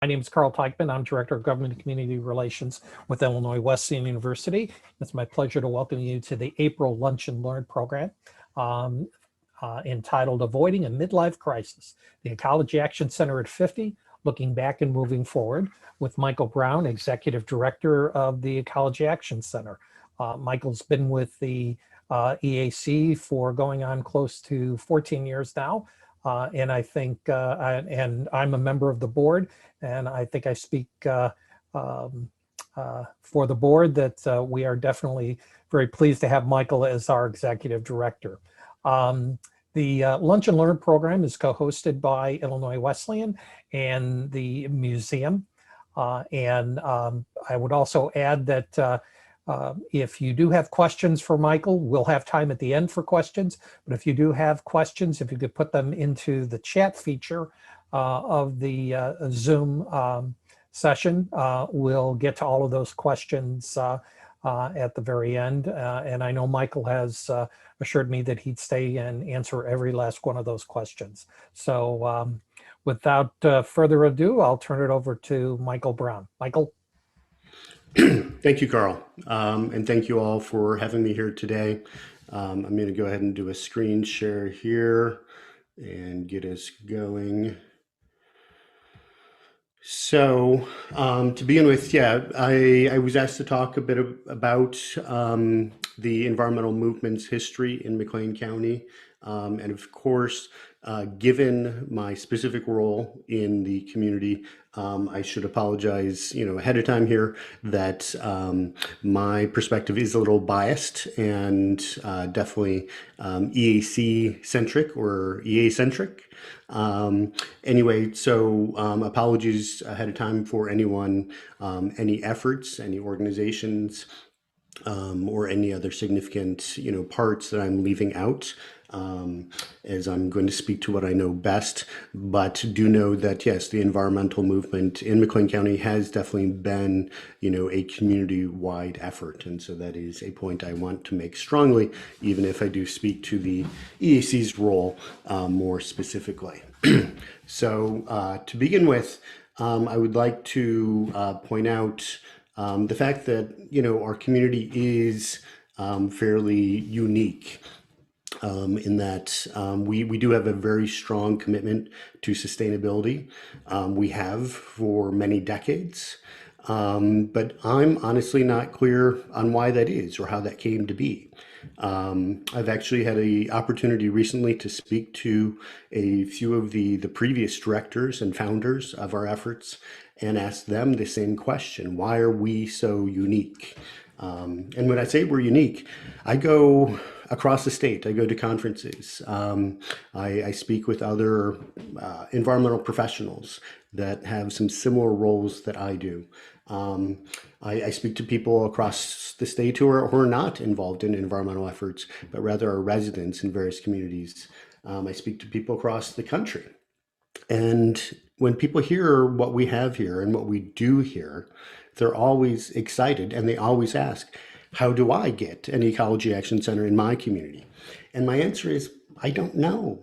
My name is Carl Teichman. I'm Director of Government and Community Relations with Illinois Wesleyan University. It's my pleasure to welcome you to the April Lunch and Learn program entitled Avoiding a Midlife Crisis, the Ecology Action Center at 50, Looking Back and Moving Forward, with Michael Brown, Executive Director of the Ecology Action Center. Michael's been with the EAC for going on close to 14 years now. And I think, and I'm a member of the board, and I think I speak for the board that we are definitely very pleased to have Michael as our executive director. The Lunch and Learn program is co-hosted by Illinois Wesleyan and the museum. I would also add that if you do have questions for Michael, we'll have time at the end for questions. But if you do have questions, if you could put them into the chat feature of the Zoom session, we'll get to all of those questions at the very end. And I know Michael has assured me that he'd stay and answer every last one of those questions. So without further ado, I'll turn it over to Michael Brown. Michael. Thank you, Carl. And thank you all for having me here today. I'm going to go ahead and do a screen share here and get us going. So to begin with, I was asked to talk a bit about the environmental movement's history in McLean County. And of course, given my specific role in the community, I should apologize, ahead of time here that my perspective is a little biased and definitely EAC centric or EA centric. Anyway, so apologies ahead of time for anyone, any efforts, any organizations, or any other significant, parts that I'm leaving out, as I'm going to speak to what I know best. But do know that, yes, the environmental movement in McLean County has definitely been, a community-wide effort. And so that is a point I want to make strongly, even if I do speak to the EAC's role more specifically. So to begin with, I would like to point out the fact that, our community is fairly unique in that we do have a very strong commitment to sustainability. We have for many decades, but I'm honestly not clear on why that is or how that came to be. I've actually had an opportunity recently to speak to a few of the previous directors and founders of our efforts and ask them the same question: why are we so unique? And when I say we're unique, I go across the state. I go to conferences. I speak with other environmental professionals that have some similar roles that I do. I speak to people across the state who are not involved in environmental efforts, but rather are residents in various communities. I speak to people across the country. And when people hear what we have here and what we do here, they're always excited and they always ask, how do I get an Ecology Action Center in my community? And my answer is, I don't know,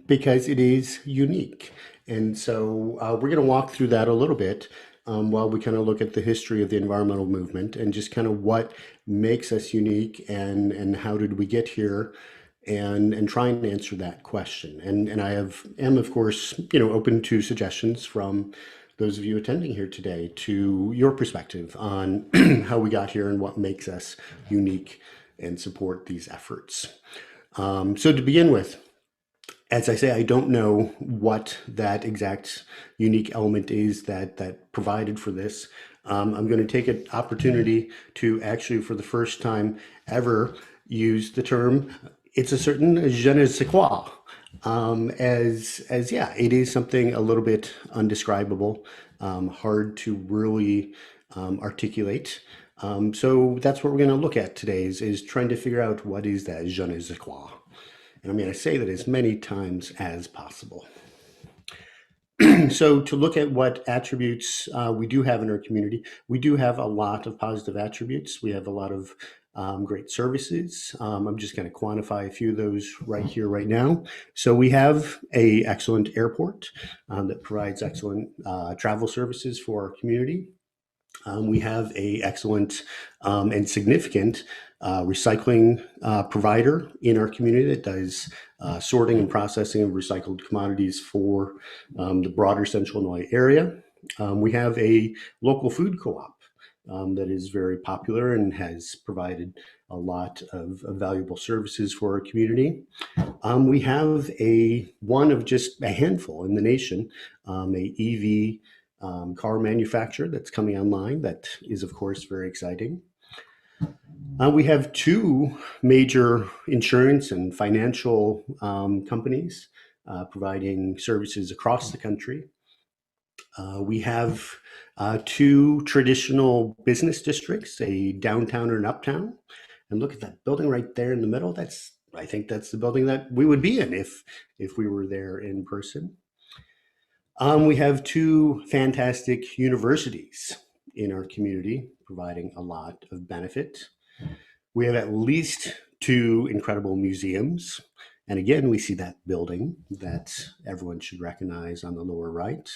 because it is unique. And so we're going to walk through that a little bit while we kind of look at the history of the environmental movement and just kind of what makes us unique and how did we get here, and try and answer that question. And I am of course, open to suggestions from those of you attending here today to your perspective on how we got here and what makes us unique and support these efforts. So to begin with, as I say, I don't know what that exact unique element is that provided for this. I'm going to take an opportunity to actually, for the first time ever, use the term, it's a certain je ne sais quoi. Yeah, it is something a little bit undescribable, hard to really articulate. So that's what we're going to look at today is trying to figure out what is that je ne sais quoi. And I'm going to say that as many times as possible. So to look at what attributes we do have in our community, we do have a lot of positive attributes. We have a lot of great services. I'm just going to quantify a few of those right here, right now. So we have a excellent airport that provides excellent travel services for our community. We have a excellent and significant recycling provider in our community that does sorting and processing of recycled commodities for the broader Central Illinois area. We have a local food co-op that is very popular and has provided a lot of valuable services for our community. We have one of just a handful in the nation, a EV car manufacturer that's coming online. That is, of course, very exciting. We have two major insurance and financial companies providing services across the country. We have two traditional business districts, a downtown and an uptown. And look at that building right there in the middle. I think that's the building that we would be in if we were there in person. We have two fantastic universities in our community providing a lot of benefit. We have at least two incredible museums. And again, we see that building that everyone should recognize on the lower right.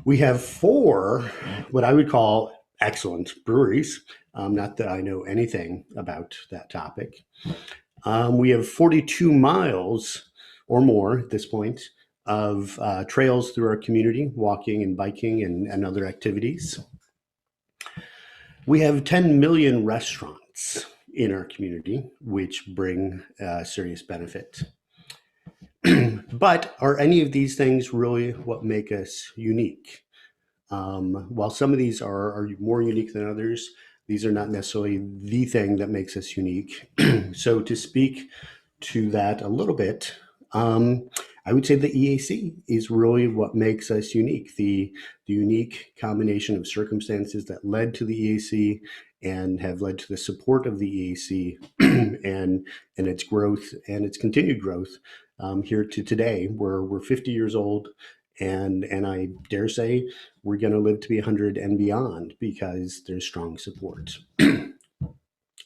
We have four, what I would call excellent breweries. Not that I know anything about that topic. We have 42 miles or more at this point of trails through our community, walking and biking and other activities. We have 10 million restaurants in our community, which bring serious benefit. But are any of these things really what make us unique? While some of these are more unique than others, these are not necessarily the thing that makes us unique. So to speak to that a little bit, I would say the EAC is really what makes us unique. The unique combination of circumstances that led to the EAC and have led to the support of the EAC and its growth and its continued growth here to today. We're 50 years old, and I dare say we're going to live to be 100 and beyond because there's strong support.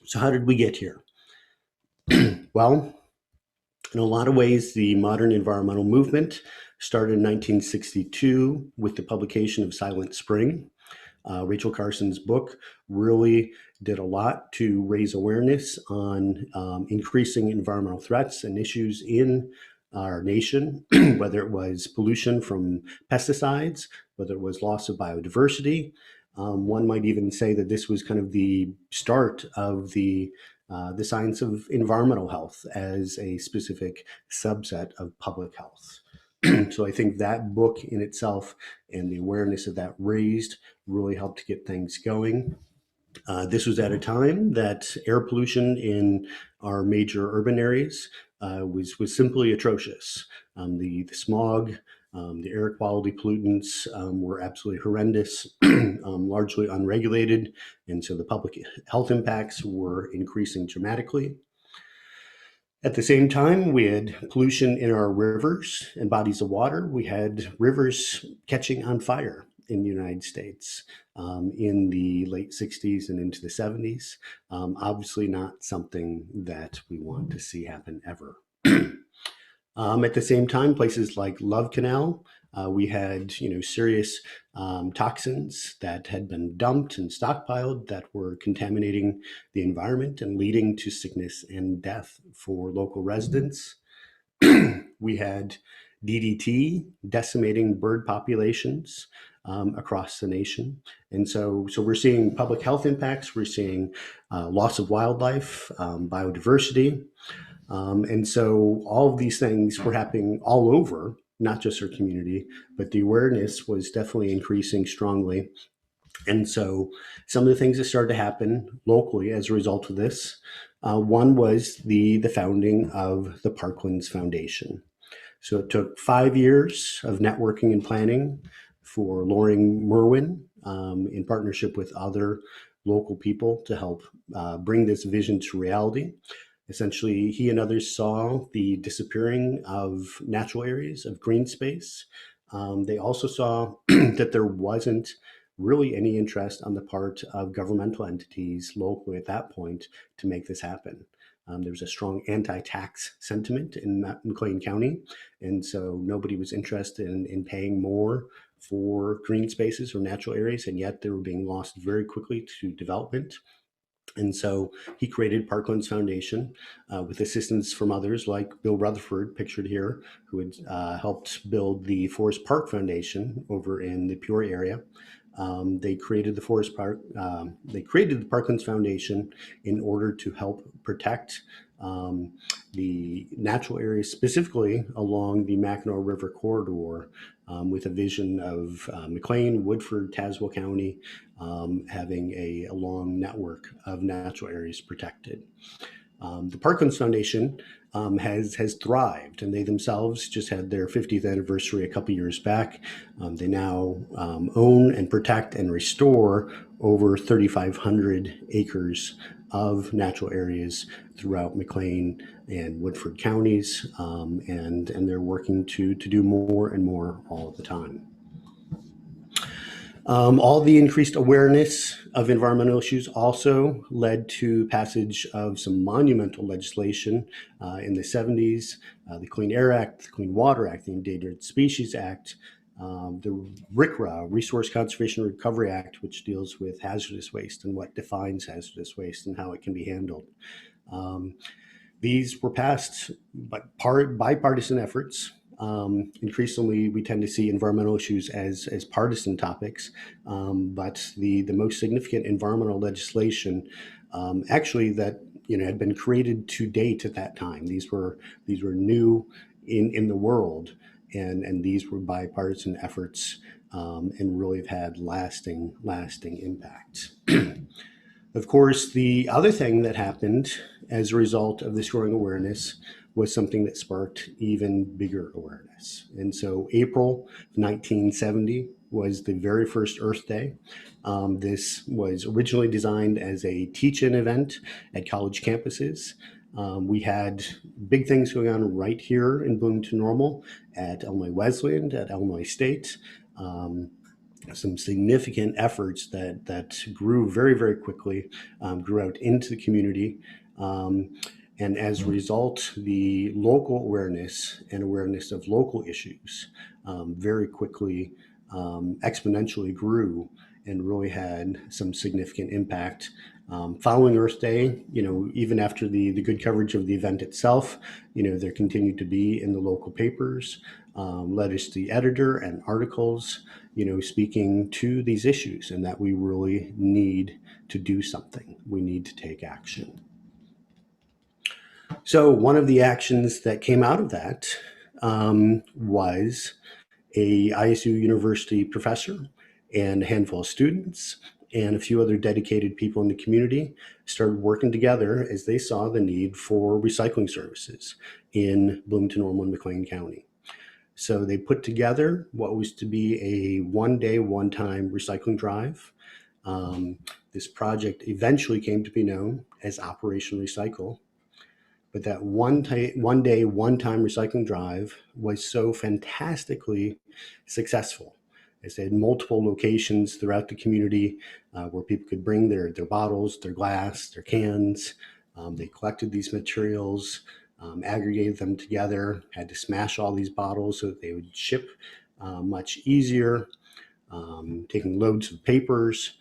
So how did we get here? Well, in a lot of ways, the modern environmental movement started in 1962 with the publication of Silent Spring. Rachel Carson's book really did a lot to raise awareness on increasing environmental threats and issues in our nation, whether it was pollution from pesticides, whether it was loss of biodiversity. One might even say that this was kind of the start of the science of environmental health as a specific subset of public health. So I think that book in itself and the awareness of that raised really helped to get things going. This was at a time that air pollution in our major urban areas was simply atrocious. The smog, the air quality pollutants were absolutely horrendous, largely unregulated, and so the public health impacts were increasing dramatically. At the same time, we had pollution in our rivers and bodies of water. We had rivers catching on fire in the United States in the late 60s and into the 70s. Obviously not something that we want to see happen ever. At the same time, places like Love Canal, we had serious toxins that had been dumped and stockpiled that were contaminating the environment and leading to sickness and death for local residents. We had DDT decimating bird populations across the nation. And so we're seeing public health impacts, we're seeing loss of wildlife, biodiversity. And so all of these things were happening all over, not just our community, but the awareness was definitely increasing strongly. And so some of the things that started to happen locally as a result of this, one was the founding of the Parklands Foundation. So it took 5 years of networking and planning for Loring Merwin in partnership with other local people to help bring this vision to reality. Essentially, he and others saw the disappearing of natural areas of green space. They also saw that there wasn't really any interest on the part of governmental entities locally at that point to make this happen. There was a strong anti-tax sentiment in McLean County, and so nobody was interested in paying more for green spaces or natural areas, and yet they were being lost very quickly to development. And so he created Parklands Foundation with assistance from others like Bill Rutherford, pictured here, who had helped build the Forest Park Foundation over in the Peoria area. They created the Parklands Foundation in order to help protect the natural areas, specifically along the Mackinac River corridor, with a vision of McLean, Woodford, Tazewell County having a long network of natural areas protected. The Parklands Foundation has thrived, and they themselves just had their 50th anniversary a couple years back. They now own and protect and restore over 3,500 acres of natural areas throughout McLean and Woodford counties, and they're working to do more and more all the time. All the increased awareness of environmental issues also led to passage of some monumental legislation in the 70s, the Clean Air Act, the Clean Water Act, the Endangered Species Act, the RCRA, Resource Conservation and Recovery Act, which deals with hazardous waste and what defines hazardous waste and how it can be handled. These were passed by bipartisan efforts. Increasingly, we tend to see environmental issues as partisan topics, but the most significant environmental legislation actually that had been created to date at that time. These were new in the world, and these were bipartisan efforts, and really have had lasting impact. Of course, the other thing that happened as a result of this growing awareness was something that sparked even bigger awareness. And so April 1970 was the very first Earth Day. This was originally designed as a teach-in event at college campuses. We had big things going on right here in Bloomington Normal at Illinois Wesleyan, at Illinois State. Some significant efforts that grew very, very quickly, grew out into the community. And as a result, the local awareness and awareness of local issues very quickly exponentially grew and really had some significant impact. Following Earth Day, even after the good coverage of the event itself, there continued to be in the local papers, letters to the editor and articles, speaking to these issues and that we really need to do something. We need to take action. So one of the actions that came out of that was a ISU University professor and a handful of students and a few other dedicated people in the community started working together as they saw the need for recycling services in Bloomington, Normal, and McLean County. So they put together what was to be a one-day, one-time recycling drive. This project eventually came to be known as Operation Recycle. But that one-day, one-time recycling drive was so fantastically successful, as they had multiple locations throughout the community where people could bring their bottles, their glass, their cans. They collected these materials, aggregated them together, had to smash all these bottles so that they would ship much easier, taking loads of papers.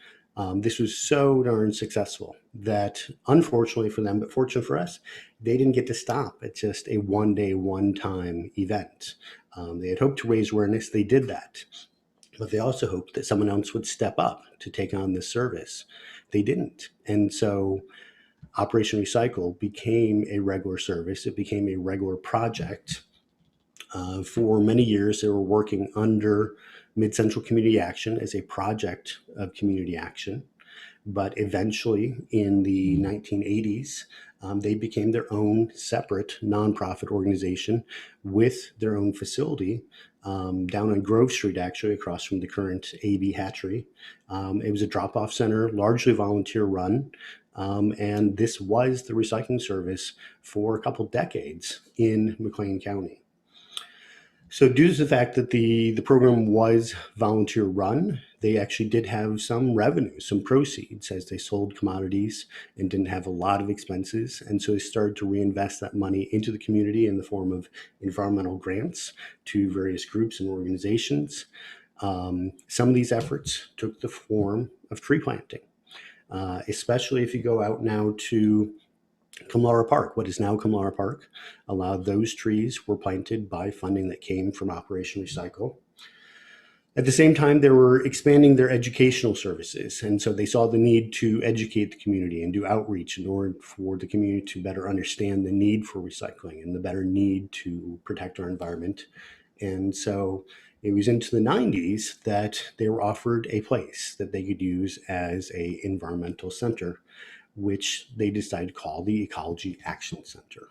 This was so darn successful that, unfortunately for them, but fortunately for us, they didn't get to stop at just a one-day, one-time event. They had hoped to raise awareness. They did that. But they also hoped that someone else would step up to take on this service. They didn't. And so Operation Recycle became a regular service. It became a regular project. For many years, they were working under Mid-Central Community Action as a project of community action. But eventually, in the 1980s, they became their own separate nonprofit organization with their own facility down on Grove Street, actually, across from the current AB hatchery. It was a drop-off center, largely volunteer run. And this was the recycling service for a couple decades in McLean County. So due to the fact that the program was volunteer run, they actually did have some revenue, some proceeds as they sold commodities and didn't have a lot of expenses. And so they started to reinvest that money into the community in the form of environmental grants to various groups and organizations. Some of these efforts took the form of tree planting, especially if you go out now to Kamlara Park, what is now Kamlara Park. A lot of those trees were planted by funding that came from Operation Recycle. At the same time, they were expanding their educational services. And so they saw the need to educate the community and do outreach in order for the community to better understand the need for recycling and the better need to protect our environment. And so it was into the 90s that they were offered a place that they could use as an environmental center, which they decided to call the Ecology Action Center.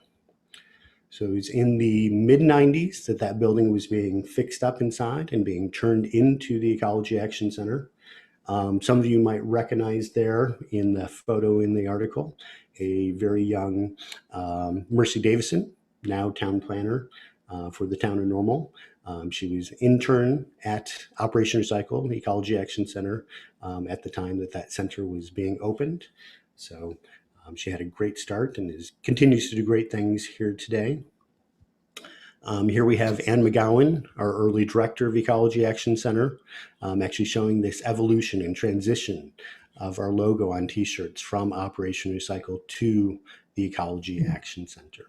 So it was in the mid-90s that that building was being fixed up inside and being turned into the Ecology Action Center. Some of you might recognize there in the photo in the article, a very young Mercy Davison, now town planner for the town of Normal. She was intern at Operation Recycle, the Ecology Action Center, at the time that that center was being opened. So she had a great start and continues to do great things here today. Here we have Ann McGowan, our early director of Ecology Action Center, actually showing this evolution and transition of our logo on t-shirts from Operation Recycle to the Ecology Action Center.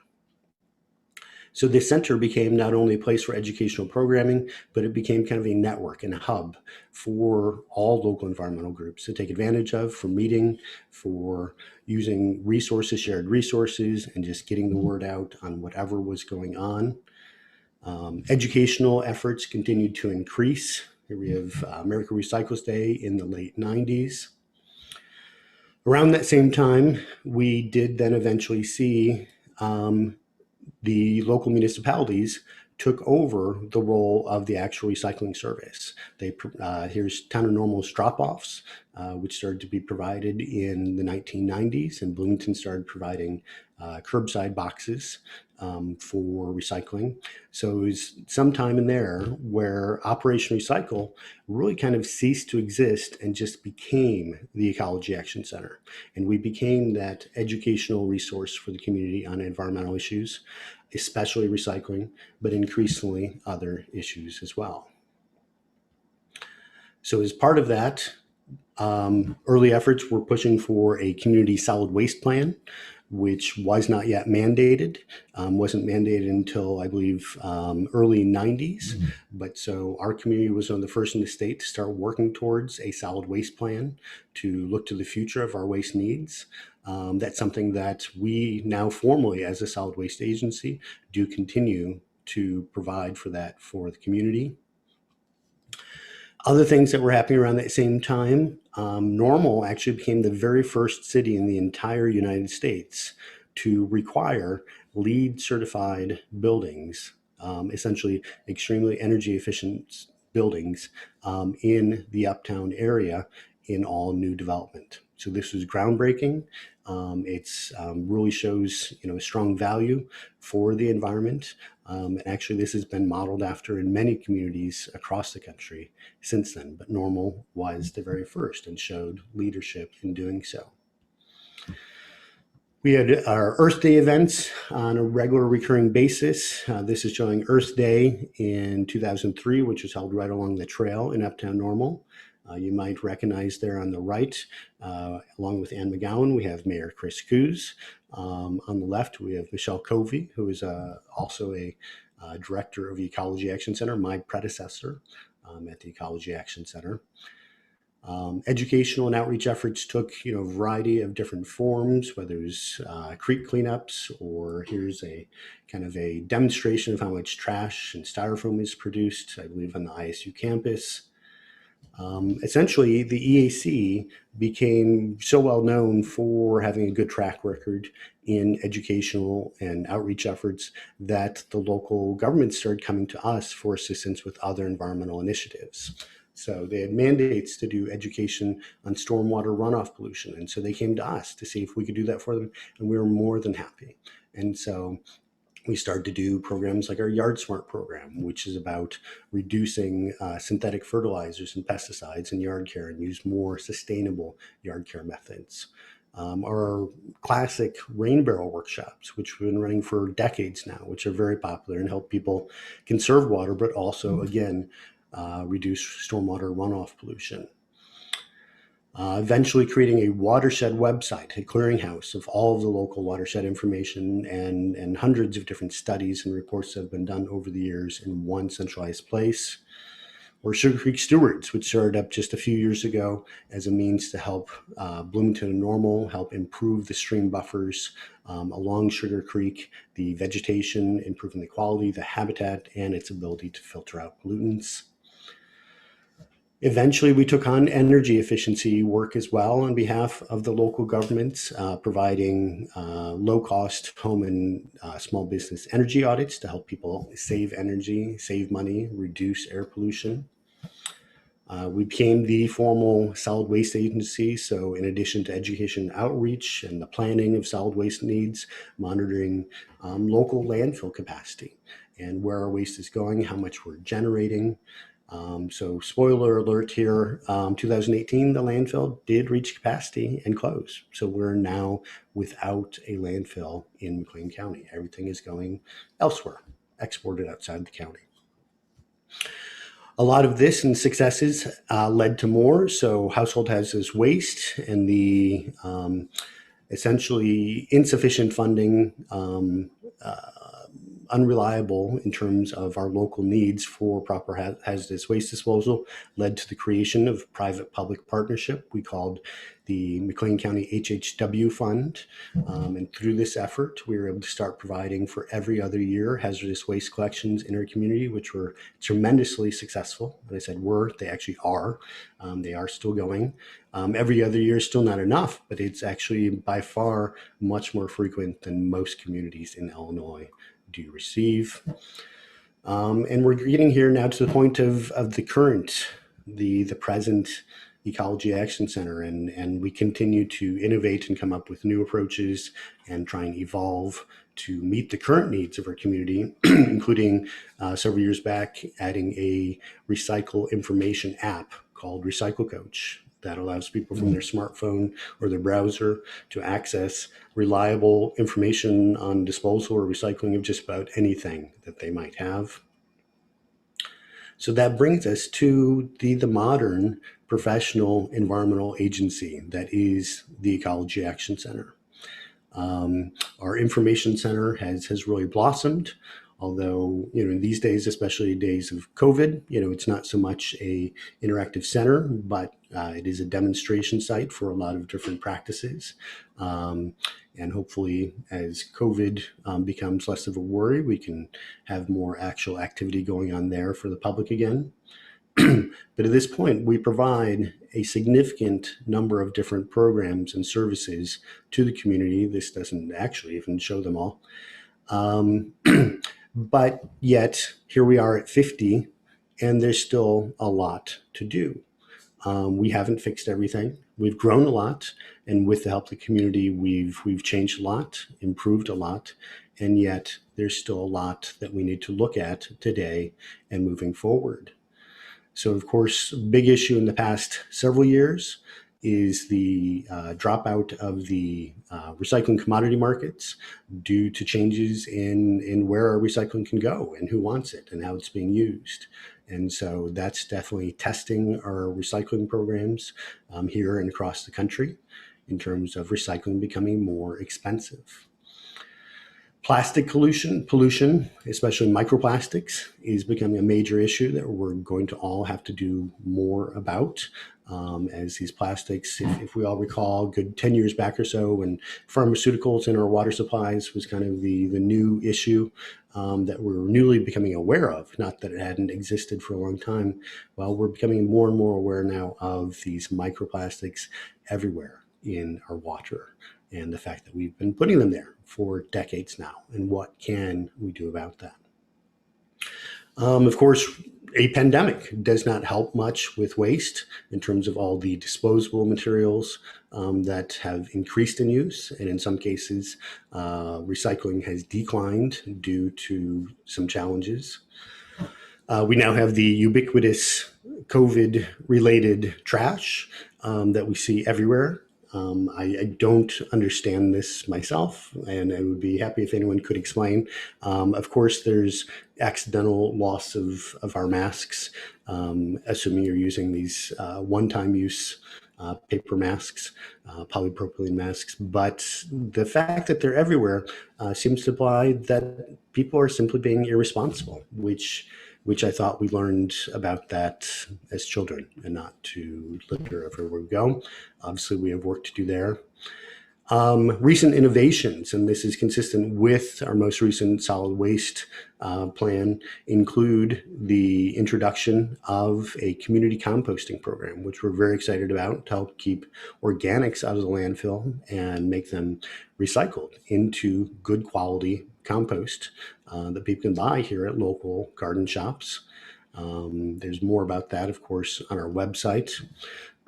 So this center became not only a place for educational programming, but it became kind of a network and a hub for all local environmental groups to take advantage of for meeting, for using resources, shared resources, and just getting the word out on whatever was going on. Educational efforts continued to increase. Here we have America Recycles Day in the late 90s. Around that same time, we did then eventually see the local municipalities took over the role of the actual recycling service. Here's Town of Normal's drop-offs, which started to be provided in the 1990s, and Bloomington started providing curbside boxes for recycling. So it was sometime in there where Operation Recycle really kind of ceased to exist and just became the Ecology Action Center. And we became that educational resource for the community on environmental issues, especially recycling, but increasingly other issues as well. So as part of that, early efforts were pushing for a community solid waste plan, which was not yet mandated, wasn't mandated until I believe early 90s. But so our community was one of the first in the state to start working towards a solid waste plan to look to the future of our waste needs. That's something that we now formally as a solid waste agency do continue to provide for that for the community. Other things that were happening around that same time, Normal actually became the very first city in the entire United States to require LEED certified buildings, essentially extremely energy efficient buildings in the uptown area in all new development. So this was groundbreaking. It's really shows a strong value for the environment. And actually this has been modeled after in many communities across the country since then, but Normal was the very first and showed leadership in doing so. We had our Earth Day events on a regular recurring basis. This is showing Earth Day in 2003, which was held right along the trail in Uptown Normal. You might recognize there on the right, along with Ann McGowan, we have Mayor Chris Coos. On the left, we have Michelle Covey, who is also a director of the Ecology Action Center, my predecessor at the Ecology Action Center. Educational and outreach efforts took a variety of different forms, whether it was creek cleanups, or here's a kind of a demonstration of how much trash and styrofoam is produced, I believe on the ISU campus. Essentially, the EAC became so well known for having a good track record in educational and outreach efforts that the local government started coming to us for assistance with other environmental initiatives. So they had mandates to do education on stormwater runoff pollution. And so they came to us to see if we could do that for them. And we were more than happy. And so We started to do programs like our Yard Smart program, which is about reducing synthetic fertilizers and pesticides in yard care and use more sustainable yard care methods. Our classic rain barrel workshops, which we've been running for decades now, which are very popular and help people conserve water, but also, again, reduce stormwater runoff pollution. Eventually creating a watershed website, a clearinghouse of all of the local watershed information and hundreds of different studies and reports that have been done over the years in one centralized place. Or Sugar Creek Stewards, which started up just a few years ago as a means to help Bloomington and Normal, help improve the stream buffers along Sugar Creek, the vegetation, improving the quality, the habitat, and its ability to filter out pollutants. Eventually, we took on energy efficiency work as well on behalf of the local governments, providing low-cost home and small business energy audits to help people save energy, save money, reduce air pollution. We became the formal solid waste agency. So in addition to education outreach and the planning of solid waste needs, monitoring local landfill capacity and where our waste is going, how much we're generating. So spoiler alert here, 2018, the landfill did reach capacity and close. So we're now without a landfill in McLean County. Everything is going elsewhere, exported outside the county. A lot of this and successes led to more. So household hazardous waste and the essentially insufficient funding, unreliable in terms of our local needs for proper hazardous waste disposal led to the creation of private-public partnership we called the McLean County HHW Fund. And through this effort, we were able to start providing for every other year hazardous waste collections in our community, which were tremendously successful. And I said were, they actually are. They are still going. Every other year is still not enough, but it's actually by far much more frequent than most communities in Illinois do receive. And we're getting here now to the point of the present Ecology Action Center, and we continue to innovate and come up with new approaches and try and evolve to meet the current needs of our community, including several years back adding a recycle information app called Recycle Coach that allows people from their smartphone or their browser to access reliable information on disposal or recycling of just about anything that they might have. So that brings us to the modern professional environmental agency that is the Ecology Action Center. Our information center has really blossomed, although, these days, especially days of COVID, it's not so much a interactive center, but it is a demonstration site for a lot of different practices. And hopefully as COVID becomes less of a worry, we can have more actual activity going on there for the public again. But at this point, we provide a significant number of different programs and services to the community. This doesn't actually even show them all. But yet, here we are at 50, and there's still a lot to do. We haven't fixed everything. We've grown a lot, and with the help of the community, we've changed a lot, improved a lot, and yet there's still a lot that we need to look at today and moving forward. So, of course, a big issue in the past several years is the dropout of the recycling commodity markets due to changes in where our recycling can go and who wants it and how it's being used. And so that's definitely testing our recycling programs here and across the country in terms of recycling becoming more expensive. Plastic pollution, especially microplastics, is becoming a major issue that we're going to all have to do more about. As these plastics, if we all recall, good 10 years back or so, when pharmaceuticals in our water supplies was kind of the new issue that we're newly becoming aware of, not that it hadn't existed for a long time. Well, we're becoming more and more aware now of these microplastics everywhere in our water and the fact that we've been putting them there for decades now, and what can we do about that? Of course, a pandemic does not help much with waste in terms of all the disposable materials that have increased in use. And in some cases, recycling has declined due to some challenges. We now have the ubiquitous COVID-related trash that we see everywhere. I don't understand this myself, and I would be happy if anyone could explain. Of course, there's accidental loss of our masks, assuming you're using these one-time use paper masks, polypropylene masks. But the fact that they're everywhere seems to imply that people are simply being irresponsible, which I thought we learned about that as children, and not to litter everywhere we go. Obviously, we have work to do there. Recent innovations, and this is consistent with our most recent solid waste plan, include the introduction of a community composting program, which we're very excited about, to help keep organics out of the landfill and make them recycled into good quality compost that people can buy here at local garden shops. There's more about that, of course, on our website.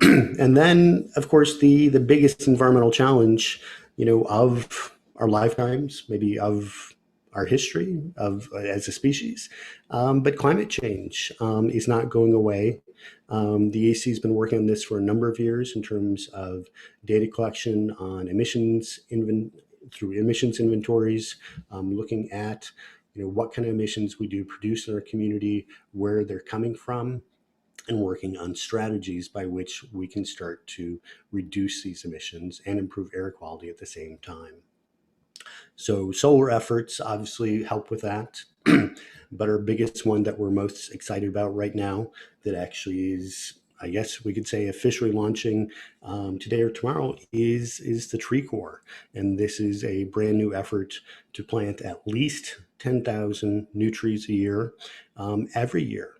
And then, of course, the biggest environmental challenge, of our lifetimes, maybe of our history of as a species, but climate change is not going away. The AC has been working on this for a number of years in terms of data collection on through emissions inventories, looking at what kind of emissions we do produce in our community, where they're coming from, and working on strategies by which we can start to reduce these emissions and improve air quality at the same time. So solar efforts obviously help with that. But our biggest one that we're most excited about right now, that actually is, I guess we could say, officially launching today or tomorrow, is the Tree Corps. And this is a brand new effort to plant at least 10,000 new trees a year, every year,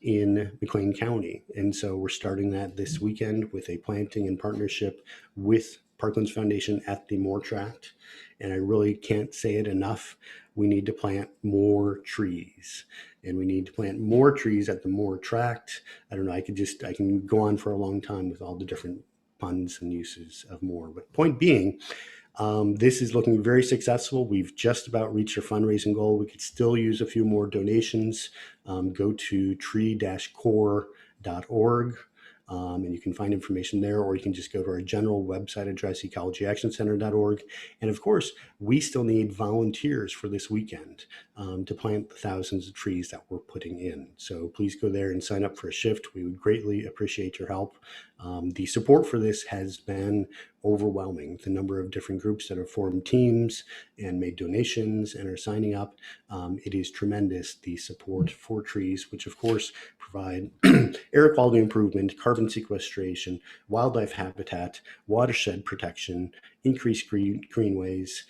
in McLean County. And so we're starting that this weekend with a planting in partnership with Parklands Foundation at the Moore Tract. And I really can't say it enough. We need to plant more trees, and we need to plant more trees at the Moore Tract. I don't know, I can go on for a long time with all the different puns and uses of more. But point being, this is looking very successful. We've just about reached our fundraising goal. We could still use a few more donations. Go to tree-core.org. And you can find information there, or you can just go to our general website address, ecologyactioncenter.org. And of course, we still need volunteers for this weekend to plant the thousands of trees that we're putting in. So please go there and sign up for a shift. We would greatly appreciate your help. The support for this has been overwhelming. The number of different groups that have formed teams and made donations and are signing up, it is tremendous. The support for trees, which of course provide air quality improvement, carbon sequestration, wildlife habitat, watershed protection, increased greenways,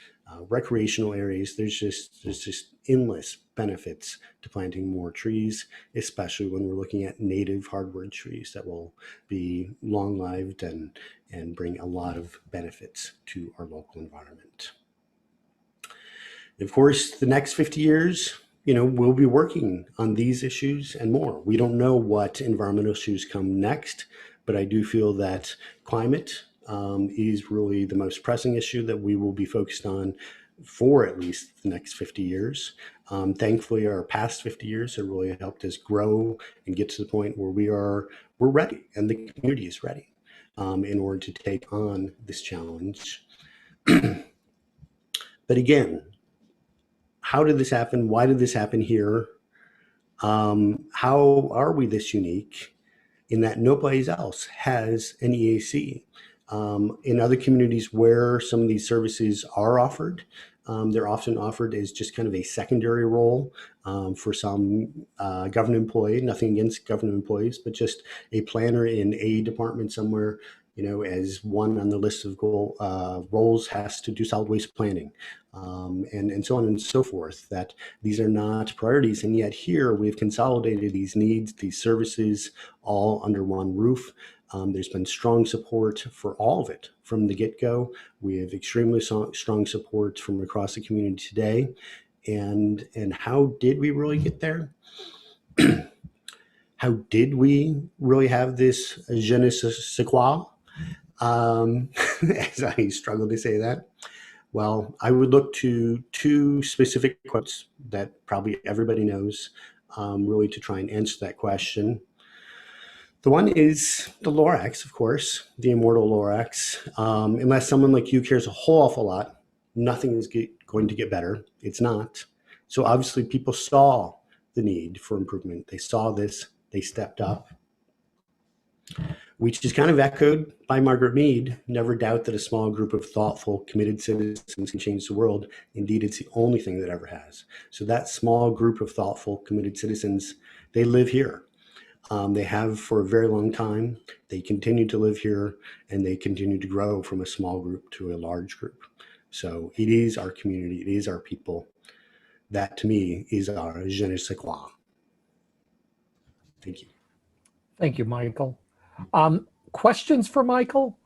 recreational areas. There's just endless benefits to planting more trees, especially when we're looking at native hardwood trees that will be long-lived and bring a lot of benefits to our local environment. Of course, the next 50 years, we'll be working on these issues and more. We don't know what environmental issues come next, but I do feel that climate is really the most pressing issue that we will be focused on for at least the next 50 years. Thankfully, our past 50 years have really helped us grow and get to the point where we're ready, and the community is ready in order to take on this challenge. But again, how did this happen? Why did this happen here? How are we this unique in that nobody else has an EAC? In other communities where some of these services are offered, they're often offered as just kind of a secondary role for some government employee. Nothing against government employees, but just a planner in a department somewhere, as one on the list of roles has to do solid waste planning, and so on and so forth, that these are not priorities. And yet here we've consolidated these needs, these services, all under one roof. There's been strong support for all of it from the get-go. We have extremely strong support from across the community today. And how did we really get there? How did we really have this je ne sais quoi? As I struggle to say that. Well, I would look to two specific quotes that probably everybody knows, really to try and answer that question. The one is the Lorax, of course, the immortal Lorax. Unless someone like you cares a whole awful lot, nothing is going to get better. It's not. So obviously, people saw the need for improvement. They saw this. They stepped up, which is kind of echoed by Margaret Mead. Never doubt that a small group of thoughtful, committed citizens can change the world. Indeed, it's the only thing that ever has. So that small group of thoughtful, committed citizens, they live here. They have for a very long time. They continue to live here, and they continue to grow from a small group to a large group. So it is our community. It is our people. That, to me, is our je ne sais quoi. Thank you. Thank you, Michael. Questions for Michael?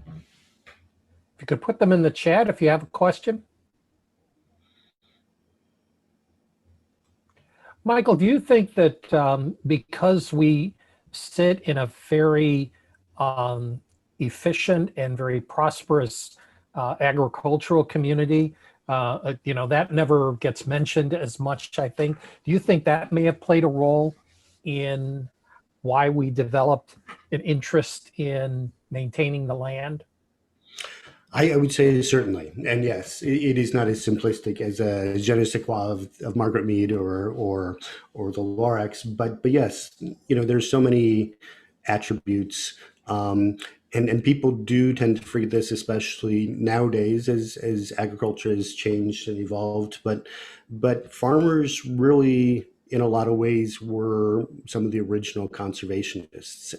If you could put them in the chat if you have a question. Michael, do you think that because we sit in a very efficient and very prosperous agricultural community, that never gets mentioned as much, I think. Do you think that may have played a role in why we developed an interest in maintaining the land? I would say certainly, and yes, it is not as simplistic as a je ne sais quoi of Margaret Mead or the Lorax, but yes, there's so many attributes, and people do tend to forget this, especially nowadays as agriculture has changed and evolved. But farmers really, in a lot of ways, were some of the original conservationists,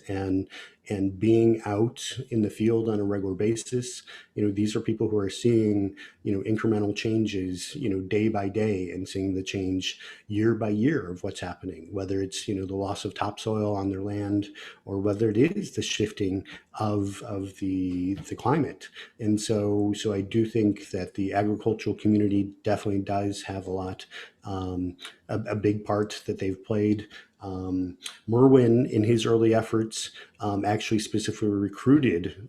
and being out in the field on a regular basis, these are people who are seeing, incremental changes, day by day, and seeing the change year by year of what's happening, whether it's, the loss of topsoil on their land, or whether it is the shifting of the climate. And so I do think that the agricultural community definitely does have a lot, a big part that they've played. Merwin, in his early efforts, actually specifically recruited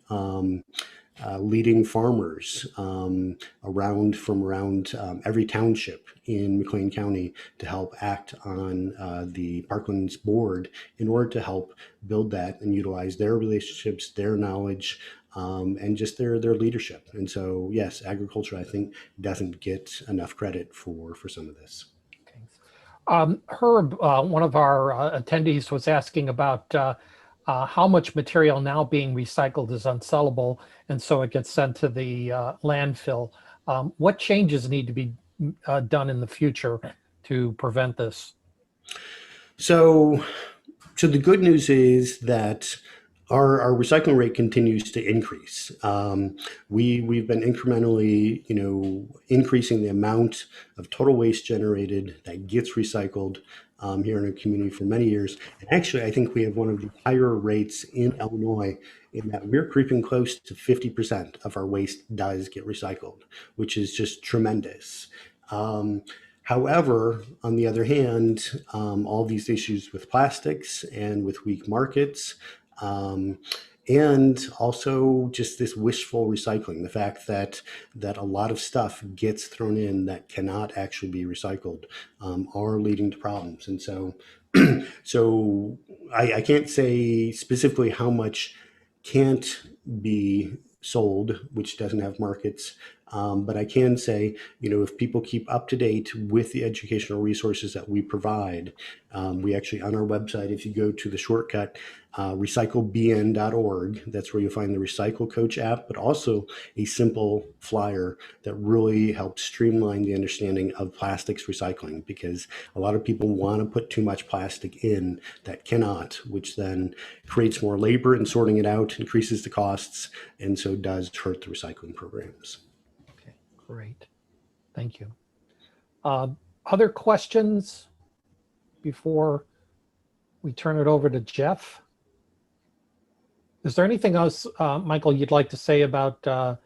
leading farmers around every township in McLean County to help act on the Parklands board in order to help build that and utilize their relationships, their knowledge, and just their leadership. And so, yes, agriculture, I think, doesn't get enough credit for some of this. Herb, one of our attendees was asking about how much material now being recycled is unsellable, and so it gets sent to the landfill. What changes need to be done in the future to prevent this? So the good news is that our recycling rate continues to increase. We've been incrementally, increasing the amount of total waste generated that gets recycled here in our community for many years. And actually, I think we have one of the higher rates in Illinois, in that we're creeping close to 50% of our waste does get recycled, which is just tremendous. However, on the other hand, all these issues with plastics and with weak markets, and also just this wishful recycling, the fact that a lot of stuff gets thrown in that cannot actually be recycled, are leading to problems. And so, so I can't say specifically how much can't be sold, which doesn't have markets. But I can say, if people keep up to date with the educational resources that we provide, we actually, on our website, if you go to the shortcut, recyclebn.org, that's where you'll find the Recycle Coach app, but also a simple flyer that really helps streamline the understanding of plastics recycling, because a lot of people want to put too much plastic in that cannot, which then creates more labor in sorting it out, increases the costs, and so does hurt the recycling programs. Okay, great. Thank you. Other questions before we turn it over to Jeff? Is there anything else, Michael, you'd like to say about the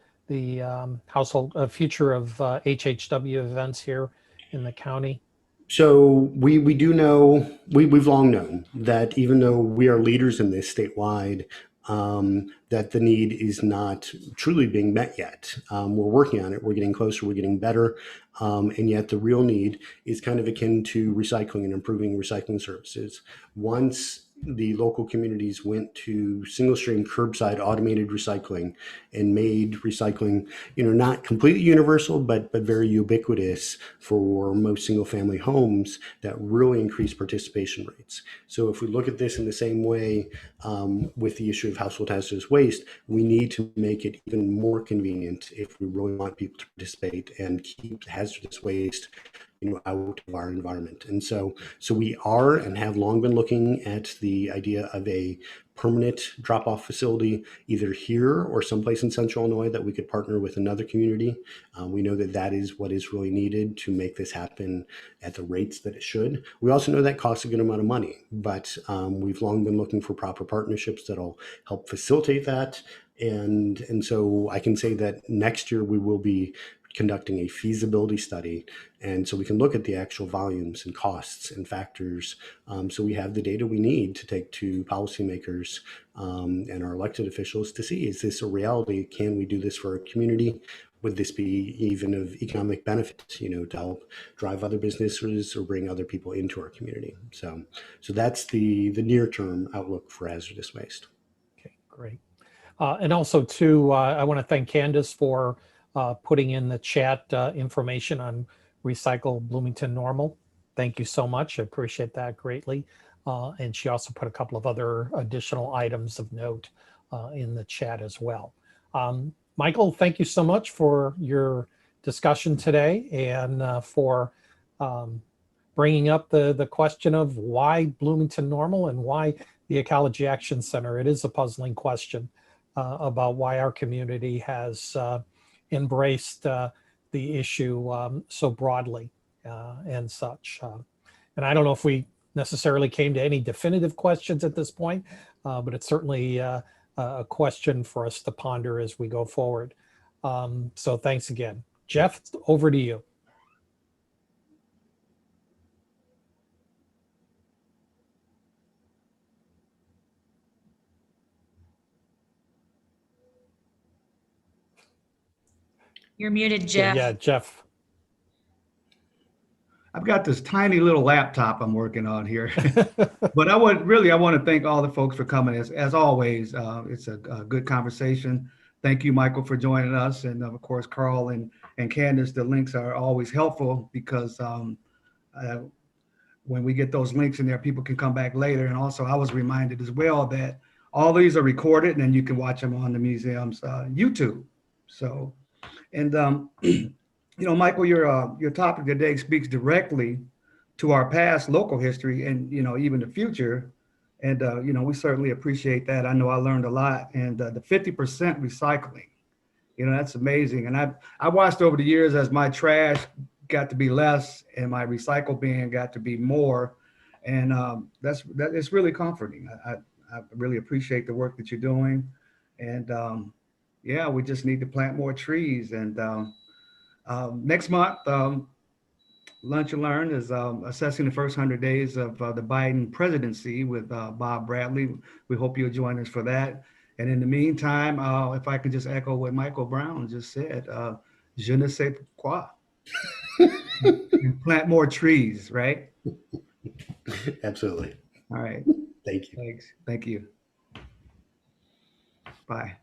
future of HHW events here in the county? So we do know, we've long known that even though we are leaders in this statewide, that the need is not truly being met yet. We're working on it. We're getting closer. We're getting better. And yet the real need is kind of akin to recycling and improving recycling services. Once the local communities went to single stream curbside automated recycling and made recycling, not completely universal, but very ubiquitous for most single family homes, that really increased participation rates. So if we look at this in the same way with the issue of household hazardous waste, we need to make it even more convenient if we really want people to participate and keep hazardous waste out of our environment. And so we are and have long been looking at the idea of a permanent drop-off facility, either here or someplace in central Illinois that we could partner with another community. We know that that is what is really needed to make this happen at the rates that it should. We also know that costs a good amount of money, but we've long been looking for proper partnerships that'll help facilitate that. And so I can say that next year we will be conducting a feasibility study, and so we can look at the actual volumes and costs and factors, so we have the data we need to take to policymakers and our elected officials to see, is this a reality? Can we do this for our community? Would this be even of economic benefit, to help drive other businesses or bring other people into our community? So that's the near-term outlook for hazardous waste. Okay, great. And also too, I want to thank Candace for putting in the chat information on Recycle Bloomington Normal. Thank you so much. I appreciate that greatly. And she also put a couple of other additional items of note in the chat as well. Michael, thank you so much for your discussion today and for bringing up the question of why Bloomington Normal and why the Ecology Action Center. It is a puzzling question about why our community has embraced the issue so broadly and such. And I don't know if we necessarily came to any definitive questions at this point, but it's certainly a question for us to ponder as we go forward. So thanks again. Jeff, over to you. You're muted, Jeff. Yeah, Jeff. I've got this tiny little laptop I'm working on here. But I want to thank all the folks for coming. As always, it's a good conversation. Thank you, Michael, for joining us. And of course, Carl and Candace, the links are always helpful because when we get those links in there, people can come back later. And also, I was reminded as well that all these are recorded and you can watch them on the museum's YouTube. So, and Michael, your topic today speaks directly to our past local history and, even the future. And, we certainly appreciate that. I know I learned a lot. And the 50% recycling, that's amazing. And I watched over the years as my trash got to be less and my recycle bin got to be more. And it's really comforting. I really appreciate the work that you're doing. And we just need to plant more trees. And next month, Lunch and Learn is assessing the first 100 days of the Biden presidency with Bob Bradley. We hope you'll join us for that. And in the meantime, if I could just echo what Michael Brown just said, je ne sais pourquoi. Plant more trees, right? Absolutely. All right. Thank you. Thanks. Thank you. Bye.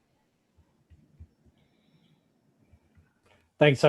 Thanks.